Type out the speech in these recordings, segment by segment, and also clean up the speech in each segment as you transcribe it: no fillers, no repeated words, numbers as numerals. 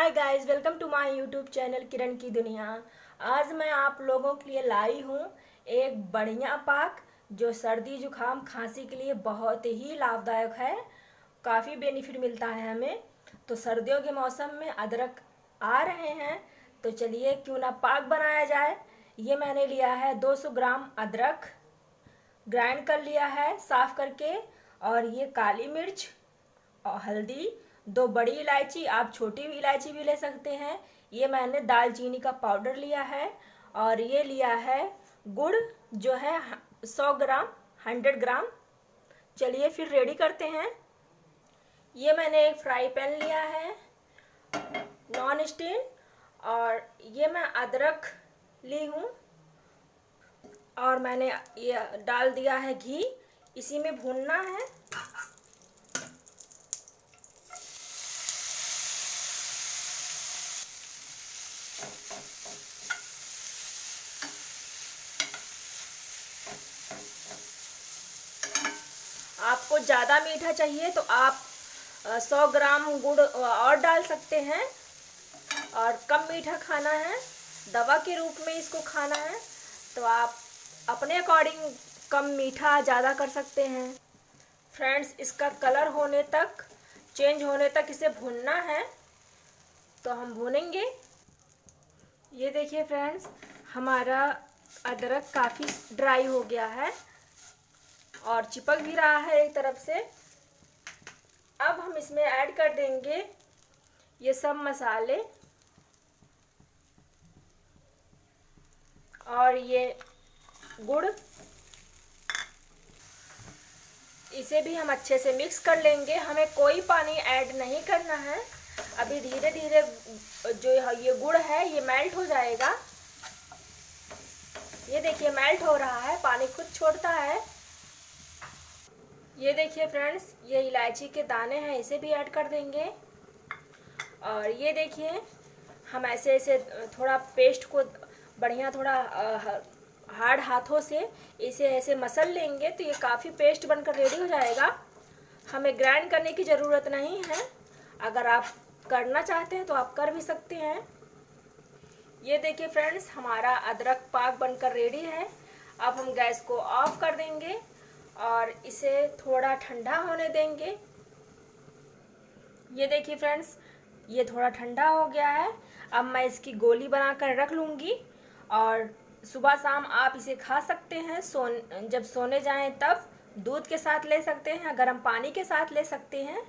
Hi guys, welcome to my YouTube channel Kiran की दुनिया। आज मैं आप लोगों के लिए लाई हूँ एक बढ़िया पाक जो सर्दी जुकाम खांसी के लिए बहुत ही लाभदायक है। काफ़ी बेनिफिट मिलता है हमें। तो सर्दियों के मौसम में अदरक आ रहे हैं, तो चलिए क्यों ना पाक बनाया जाए। ये मैंने लिया है 200 ग्राम अदरक, ग्राइंड कर लिया है साफ करके। और ये काली मिर्च और हल्दी, 2 बड़ी इलायची, आप छोटी इलायची भी ले सकते हैं। ये मैंने दालचीनी का पाउडर लिया है। और ये लिया है गुड़ जो है 100 ग्राम, 100 ग्राम। चलिए फिर रेडी करते हैं। ये मैंने एक फ्राई पैन लिया है नॉन स्टिक, और ये मैं अदरक ली हूँ और मैंने ये डाल दिया है घी। इसी में भूनना है। आपको ज़्यादा मीठा चाहिए तो आप 100 ग्राम गुड़ और डाल सकते हैं। और कम मीठा खाना है, दवा के रूप में इसको खाना है, तो आप अपने अकॉर्डिंग कम मीठा ज़्यादा कर सकते हैं। फ्रेंड्स, इसका कलर होने तक, चेंज होने तक इसे भूनना है। तो हम भूनेंगे। ये देखिए फ्रेंड्स, हमारा अदरक काफ़ी ड्राई हो गया है और चिपक भी रहा है एक तरफ से। अब हम इसमें ऐड कर देंगे ये सब मसाले और ये गुड़। इसे भी हम अच्छे से मिक्स कर लेंगे। हमें कोई पानी ऐड नहीं करना है। अभी धीरे धीरे जो ये गुड़ है ये मेल्ट हो जाएगा। ये देखिए मेल्ट हो रहा है, पानी खुद छोड़ता है। ये देखिए फ्रेंड्स, ये इलायची के दाने हैं, इसे भी ऐड कर देंगे। और ये देखिए, हम ऐसे ऐसे थोड़ा पेस्ट को बढ़िया थोड़ा हार्ड हाथों से इसे ऐसे मसल लेंगे तो ये काफ़ी पेस्ट बनकर रेडी हो जाएगा। हमें ग्राइंड करने की ज़रूरत नहीं है। अगर आप करना चाहते हैं तो आप कर भी सकते हैं। ये देखिए फ्रेंड्स, हमारा अदरक पाक बनकर रेडी है। अब हम गैस को ऑफ कर देंगे और इसे थोड़ा ठंडा होने देंगे। ये देखिए फ्रेंड्स, ये थोड़ा ठंडा हो गया है। अब मैं इसकी गोली बनाकर रख लूँगी और सुबह शाम आप इसे खा सकते हैं। जब सोने जाएं तब दूध के साथ ले सकते हैं, गर्म पानी के साथ ले सकते हैं।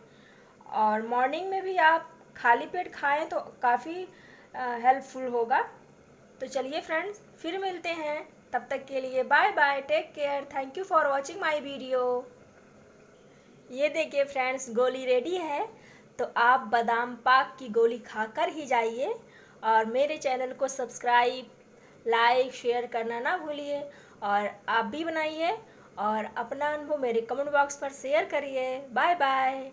और मॉर्निंग में भी आप खाली पेट खाएं तो काफ़ी हेल्पफुल होगा। तो चलिए फ्रेंड्स, फिर मिलते हैं। तब तक के लिए bye bye, take care, thank you for watching my video. ये देखिए फ्रेंड्स, गोली रेडी है। तो आप बादाम पाक की गोली खाकर ही जाइए और मेरे चैनल को सब्सक्राइब, लाइक, शेयर करना ना भूलिए। और आप भी बनाइए और अपना अनुभव मेरे कमेंट बॉक्स पर शेयर करिए। Bye bye.